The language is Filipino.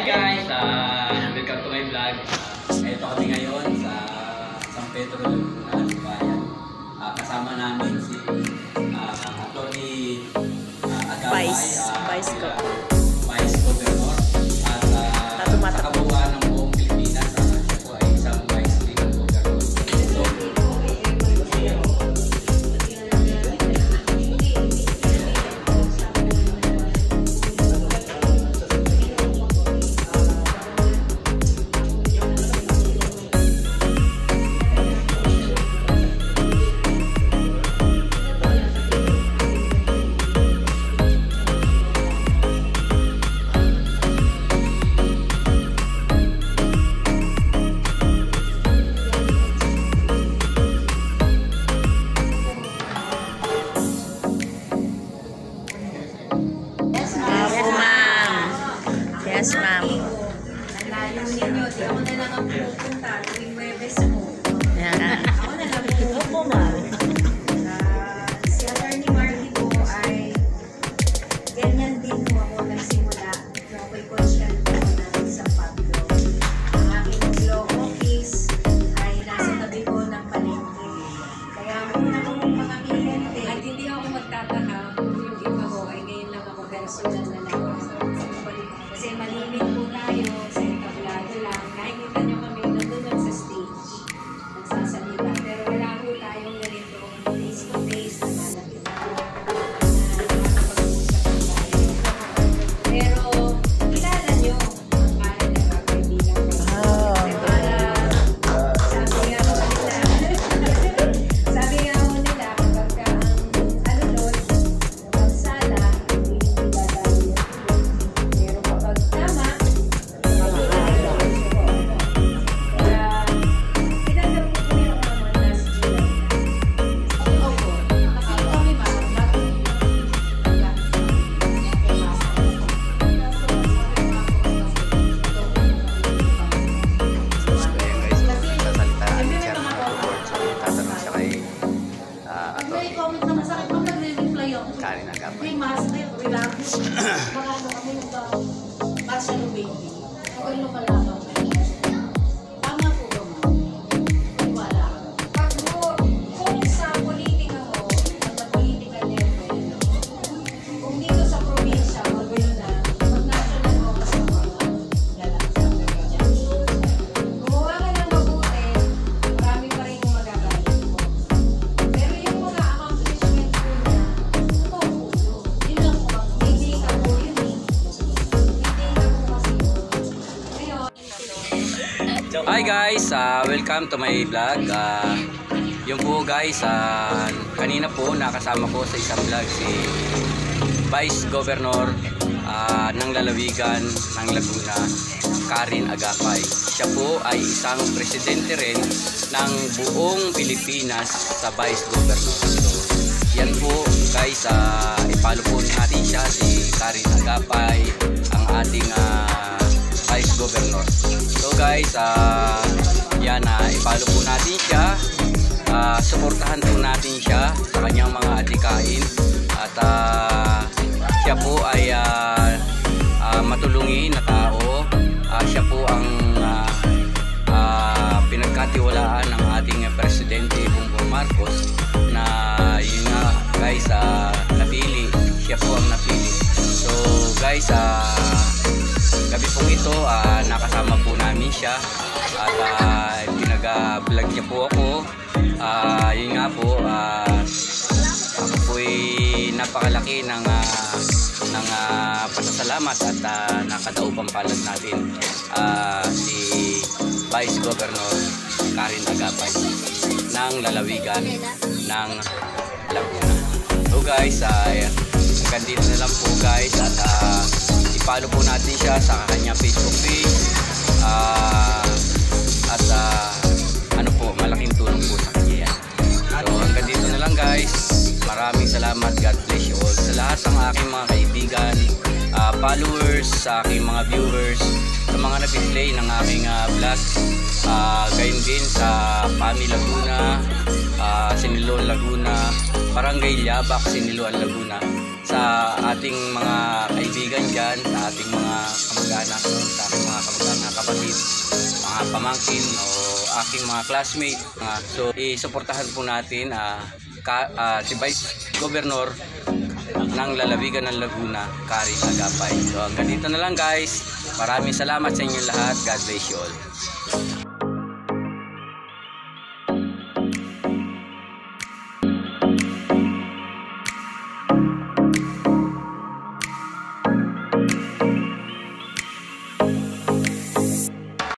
guys, welcome to my vlog. Ito kami ngayon sa San Pedro Laguna, Bayan. Kasama namin si Atty. Agapay, Vice Governor at sa kabuuan ng buong Pilipinas. Siya po ay isang Vice Governor. Yes, ma'am. Nalayo ninyo, di ako na lang ang pupunta tuwing Webes mo. Ako na lang po, ma'am. Si Atty. Marky po ay ganyan din po ako nagsimula. Ako'y consyal po natin sa Pablo. Ang aking law office ay nasa tabi ko ng palengke. Kaya muna ko mga kliyente. At hindi ako magtataka kung yung iba ko ay ngayon lang ako personal na lang. Kasi malimit po tayo sa entablado lang. Nakikita nyo kami nandun sa stage. Nagsasalita. Pero wala po tayong ganito face to face na malapit ako. Pero kilala nyo ang para na kaibigan ko. Kasi para sabi nga ho nila kapag ang alulod pagsala hindi dadalo. Pero kapag tama, kaya tinanggap ko po yung mga last year. Opo, kasi kami Karin Agapay. may master, relax. Baka ano kami yung partial baby. Ako yung lumalaban. Tama po ba, ma'am? Wala. Pag mo, kung sa politika mo, sa politika level, kung dito sa probinsya, magayon na, pag national mo, kasi gumawa ka ng mabuti, marami pa rin yung magagalit mo. Pero yung mga accomplishment po niya, yun lang po, hindi ka po yun eh. Hindi ka po kasi. Ngayon, Hi guys, welcome to my vlog. Yung po guys, kanina po nakasama ko sa isang vlog si Vice Governor ng lalawigan ng Laguna, Karin Agapay. Siya po ay isang presidente rin ng buong Pilipinas sa Vice Governor. So, yan po guys, ipalo po natin siya, si Karin Agapay, ang ating Vice Governor. So guys, yan, ipalo po natin siya, suportahan po natin siya sa kanyang mga adikain at siya po ay matulungin na tao. Siya po ang pinagkatiwalaan ng ating Presidente Bongbong Marcos na yun nga guys, napili. Siya po ang napili. So guys, gabi pong ito, nakasama po namin siya at pinag-vlog niya po ako. Yun nga po, ako po'y napakalaki ng pasasalamat at nakadaupang palad natin si Vice Governor Karin Agapay ng lalawigan ng Laguna. So guys, hanggang dito na lang po guys at i-follow po natin siya sa kanya Facebook page at ano po, malaking tulong po sa kanya yan. So hanggang dito na lang guys, maraming salamat, God bless you all sa lahat ng aking mga kaibigan, followers, sa aking mga viewers, sa mga nag-play ng aking vlog, gayon din sa Pami Laguna, Sinilon Laguna, Barangay Liabac, Siniluan, Laguna. Sa ating mga kaibigan dyan, sa ating mga kamag-anak, sa ating mga kamag-anak, kapatid, mga pamangkin o aking mga classmate. So, isuportahan po natin si Vice Governor ng lalawigan ng Laguna, Kari Agapay. So hanggang dito na lang guys. Maraming salamat sa inyo lahat. God bless you all.